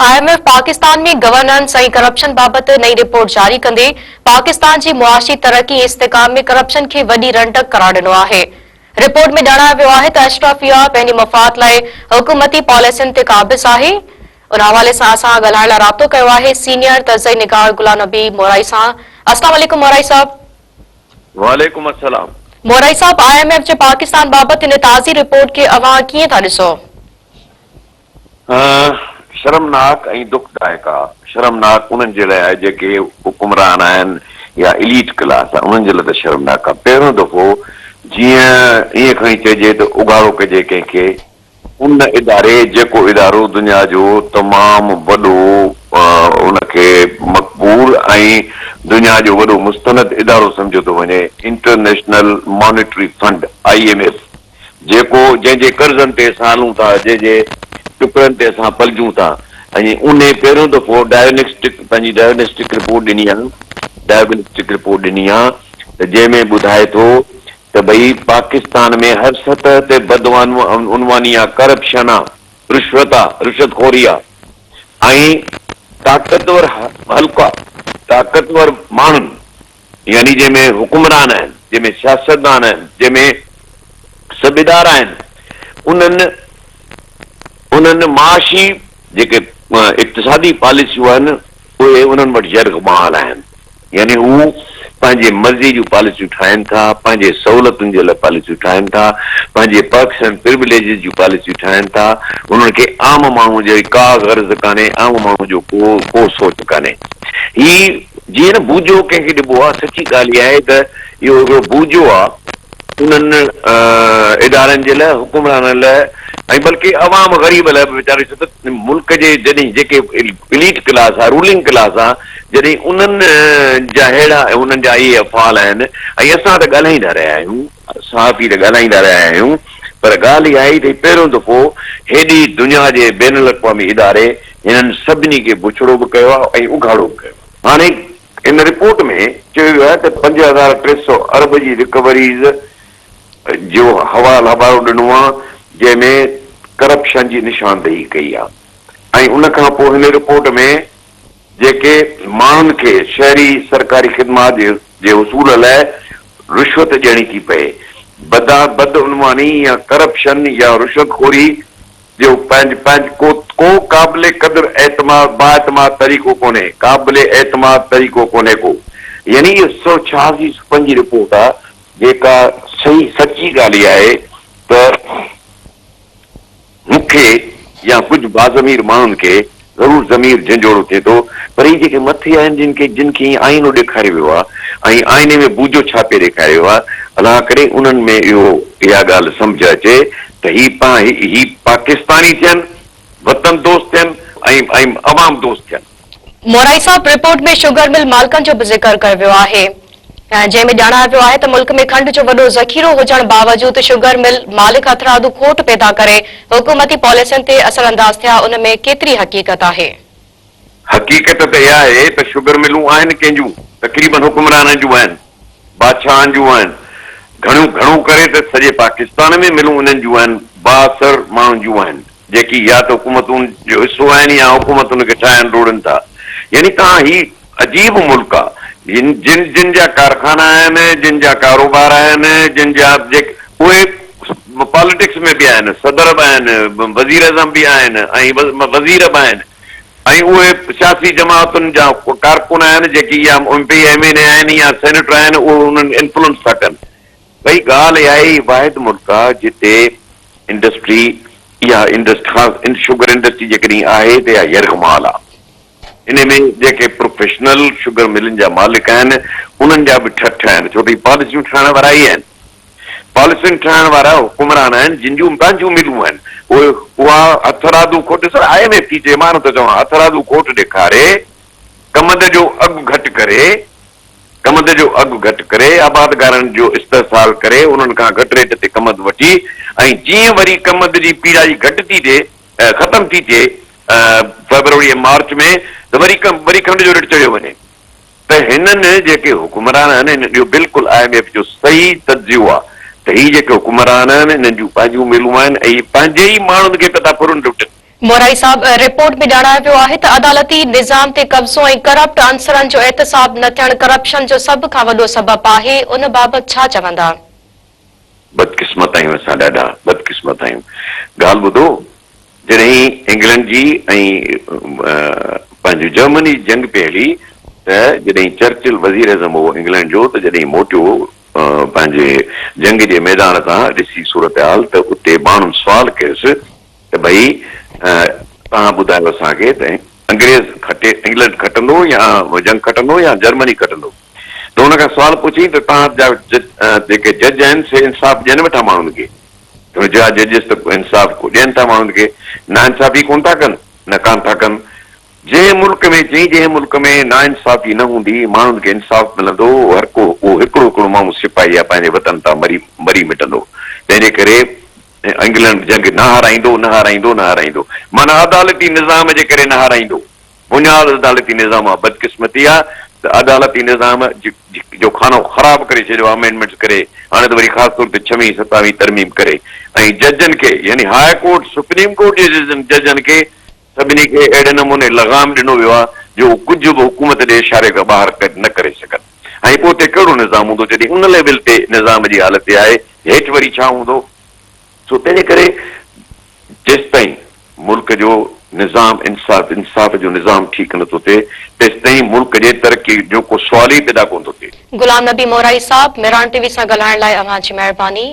IMF Pakistan में governance ऐं corruption बाबत नई रिपोर्ट जारी कंदे पाकिस्तान जी मुआशी तरक्की ऐं इस्तेकाम में करप्शन खे वॾी रंडक करार ॾिनो आहे। रिपोर्ट में ॼाणायो वियो आहे त अशरफिया पंहिंजे मफ़ाद लाइ हुकूमती पॉलिसियुनि ते क़ाबिज़ आहे। उन हवाले सां असां ॻाल्हाइण लाइ राब्तो कयो आहे सीनियर तर्ज़ई निगार गुलाम नबी मोराई सां। अस्सलाम वालेकुम मोराई साहब। वालेकुम अस्सलाम। मोराई साहब, IMF जे पाकिस्तान बाबत इन ताज़ी रिपोर्ट खे अवां कीअं था ॾिसो? शर्मनाक ऐं दुखदायक आहे। शर्मनाक उन्हनि जे लाइ आहे जेके हुकुमरान आहिनि या इलीट क्लास आहे, उन्हनि जे लाइ त शर्मनाक आहे। पहिरियों दफ़ो जीअं ईअं खणी चइजे त उघाड़ो कजे कंहिंखे, उन इदारे जेको इदारो दुनिया जो तमामु वॾो उनखे मक़बूल ऐं दुनिया जो वॾो मुस्तनद इदारो सम्झो थो वञे, इंटरनेशनल मॉनिटरी फंड IMF, जेको जंहिंजे कर्ज़नि ते असां हलूं था, जंहिंजे टुकड़नि ते असां पलजूं था। ऐं उन पहिरियों दफ़ो पंहिंजी डायग्नोस्टिक रिपोर्ट ॾिनी आहे त जंहिंमें ॿुधाए थो त भई पाकिस्तान में हर सतह ते बदउनवानी आहे, करप्शन आहे, रिश्वत आहे, रिश्वतखोरी आहे ऐं ताक़तवर हल्का, ताक़तवर माण्हुनि यानी जंहिंमें हुकुमरान आहिनि, जंहिंमें सियासतदान आहिनि, जंहिंमें सबिदार आहिनि, उन्हनि माशी जेके इक़्तिसादी पॉलिसियूं आहिनि उहे उन्हनि वटि यरगमाल आहिनि। यानी हू पंहिंजे मर्ज़ी जूं पॉलिसियूं ठाहिनि था, पंहिंजे सहूलियतुनि जे लाइ पॉलिसियूं ठाहिनि था, पंहिंजे पर्क्स एंड प्रिविलेजिस जूं पॉलिसियूं ठाहिनि था। उन्हनि खे आम माण्हू जी का गर्ज़ कान्हे, आम माण्हू जो को सोच कान्हे। ही जीअं न बूझो कंहिंखे ॾिबो आहे, सची ॻाल्हि इहा आहे त इहो हिकिड़ो बूझो आहे उन्हनि इदारनि जे लाइ, हुकुमराननि लाइ ऐं बल्कि अवाम ग़रीब लाइ बि वीचारे मुल्क जे जॾहिं जेके इलीट क्लास आहे, रूलिंग क्लास आहे, जॾहिं उन्हनि जा अहिड़ा उन्हनि जा इहे अफ़ाल आहिनि। ऐं असां त ॻाल्हाईंदा रहिया आहियूं, सहाफ़ी त ॻाल्हाईंदा रहिया आहियूं, पर ॻाल्हि इहा आई त पहिरियों दफ़ो हेॾी दुनिया जे बैन अल-अक़वामी इदारे हिननि सभिनी खे बुछड़ो बि कयो आहे ऐं उघाड़ो बि कयो आहे। हाणे इन रिपोर्ट में चयो वियो आहे त 5300 अरब जी रिकवरीज़ जो हवालो ॾिनो आहे, जंहिंमें करप्शन जी निशानदेही कई आहे। ऐं उन खां पोइ हिन रिपोर्ट में जेके माण्हुनि खे शहरी सरकारी ख़िदमात जे उसूल लाइ रिश्वत ॾियणी थी पए, बदउनवानी या करप्शन या रिश्वतखोरी जो को क़ाबिल क़दुर बाएतमाद तरीक़ो कोन्हे, क़ाबिल एतमाद तरीक़ो कोन्हे को। यानी इहो 186 रिपोर्ट आहे जेका सही सची ॻाल्हि आहे त मूंखे या कुझु बाज़मीर माण्हुनि खे ज़रूरु ज़मीर झंझोड़ो थिए थो, पर ही जेके मथे आहिनि जिनखे आईनो ॾेखारियो वियो आहे ऐं आईने में बूझो छापे ॾेखारियो आहे, अलाह करे उन्हनि में इहा ॻाल्हि सम्झ अचे त ही पाकिस्तानी थियनि, वतन दोस्त थियनि ऐं अवाम दोस्त थियनि। मोराई साहब, रिपोर्ट में शुगर मिल मालिकनि जो बि ज़िक्र कयो वियो आहे, जंहिंमें ॼाणायो वियो आहे त मुल्क में खंड जो वॾो ज़ख़ीरो हुजण बावजूद शुगर मिल मालिक हथरादू खोट पैदा करे हुकूमती पॉलिसियुनि ते असरअंदाज थिया। उन में केतिरी हक़ीक़त आहे? हक़ीक़त त इहा आहे त शुगर मिलूं आहिनि कंहिंजूं, तक़रीबन हुकुमराननि जूं आहिनि, बादशाहनि जूं आहिनि। घणो करे त सॼे पाकिस्तान में मिलूं उन्हनि जूं आहिनि, बासर माण्हुनि जूं आहिनि, जेकी या त हुकूमतुनि जो हिसो आहिनि या हुकूमतुनि खे ठाहिनि रोड़नि था। यानी तव्हां ही अजीब मुल्क आहे जिन जा कारखाना आहिनि, जिन जा कारोबार आहिनि, जिन जा उहे पॉलिटिक्स में बि आहिनि, सदर बि आहिनि, वज़ीर आज़म बि आहिनि ऐं वज़ीर बि आहिनि, ऐं उहे सियासी जमातुनि जा कारकुन आहिनि जेकी या MP MLA आहिनि या सेनेटर आहिनि, उहे उन्हनि इन्फ्लुएंस था कनि। भई ॻाल्हि इहा ई वाहिद मुल्क आहे जिते इंडस्ट्री या शुगर इंडस्ट्री जेकॾहिं आहे त इहा यरगमाल आहे। इन में जेके प्रोफेशनल शुगर मिलनि जा मालिक आहिनि उन्हनि जा बि ठठ आहिनि, छो त पॉलिसियूं ठाहिण वारा ई आहिनि। पॉलिसियूं ठाहिण वारा हुकुमरान आहिनि जिन जूं पंहिंजूं मिलूं आहिनि, उहा हथरादू खोट, ॾिसो IMF थी चए, मां नथो चवां, हथरादू खोट ॾेखारे, कमद जो अघु घटि करे आबादगारनि जो इस्तेसाल करे, उन्हनि खां घटि रेट ते कमद वठी, ऐं जीअं वरी कमद जी पीड़ा जी घटि थी थिए, ख़तम थी थिए फरवरी ऐं मार्च में, त वरी खंड जो रेट चढ़ियो वञे। त हिननि जेके हुकुमरान आहिनि, इहो बिल्कुलु IMF जो सही तजियो आहे त ही जेके हुकुमरान आहिनि हिननि जूं पंहिंजूं मिलूं आहिनि ऐं पंहिंजे ई माण्हुनि खे था फुरनि लुटनि। मोराई साहब, रिपोर्ट में ॼाणायो वियो आहे त अदालती निज़ाम ते कब्ज़ो ऐं करप्ट अंसरनि जो एहतसाब न थियण करप्शन जो सभ खां वॾो सबबु आहे। उन बाबति छा चवंदा? बदकिस्मत आहियूं असां, ॾाढा बदकिस्मत आहियूं। ॻाल्हि ॿुधो, जॾहिं इंग्लैंड जी ऐं पंहिंजी जर्मनी जंग पे हली त जॾहिं चर्चिल वज़ीर आज़म हो इंग्लैंड जो, त जॾहिं मोटियो पंहिंजे जंग जे मैदान तां ॾिसी सूरत हाल, त उते माण्हुनि सुवाल कयुसि त भई तव्हां ॿुधायो असांखे त अंग्रेज इंग्लैंड खटंदो या जंग खटंदो या जर्मनी खटंदो? त हुन खां सुवाल पुछी त तव्हांजा जेके जज आहिनि से इंसाफ़ ॾियनि वेठा माण्हुनि खे? तुंहिंजा जजिस त इंसाफ़ ॾियनि था माण्हुनि खे, ना इंसाफ़ी कोन था कनि, न कान था कनि। जंहिं मुल्क में ना इंसाफ़ी न हूंदी, माण्हुनि खे इंसाफ़ मिलंदो, हर को उहो हिकिड़ो हिकिड़ो माण्हू सिपाही आहे पंहिंजे वतन तां मरी मिटंदो। तंहिंजे करे इंग्लैंड जंग न हाराईंदो। माना अदालती निज़ाम जे करे न हाराईंदो। बुनियाद अदालती निज़ाम आहे, बदकिस्मती आहे त अदालती निज़ाम जो खानो ख़राब करे छॾियो, अमेंडमेंट्स करे, हाणे त वरी ख़ासि तौर ते 6वीं 27वीं तरमीम करे, ऐं जजनि खे यानी हाई कोर्ट सुप्रीम कोर्ट जे जजनि खे सभिनी खे अहिड़े नमूने लगाम ॾिनो वियो आहे जो कुझु बि हुकूमत जे इशारे खां ॿाहिरि न करे सघनि। ऐं पोइ उते कहिड़ो निज़ाम हूंदो जॾहिं उन लेवल ते निज़ाम जी हालत आहे, हेठि वरी छा हूंदो? सो तंहिंजे करे जेसि ताईं मुल्क जो निज़ाम इंसाफ़ जो निज़ाम ठीकु नथो थिए, तेसि ताईं मुल्क जे तरक़ी जो को सुवाल ई पैदा कोन थो थिए। गुलाम नबी मोराई साहब, मेरान टीवी सां ॻाल्हाइण लाइ अव्हां जी महिरबानी।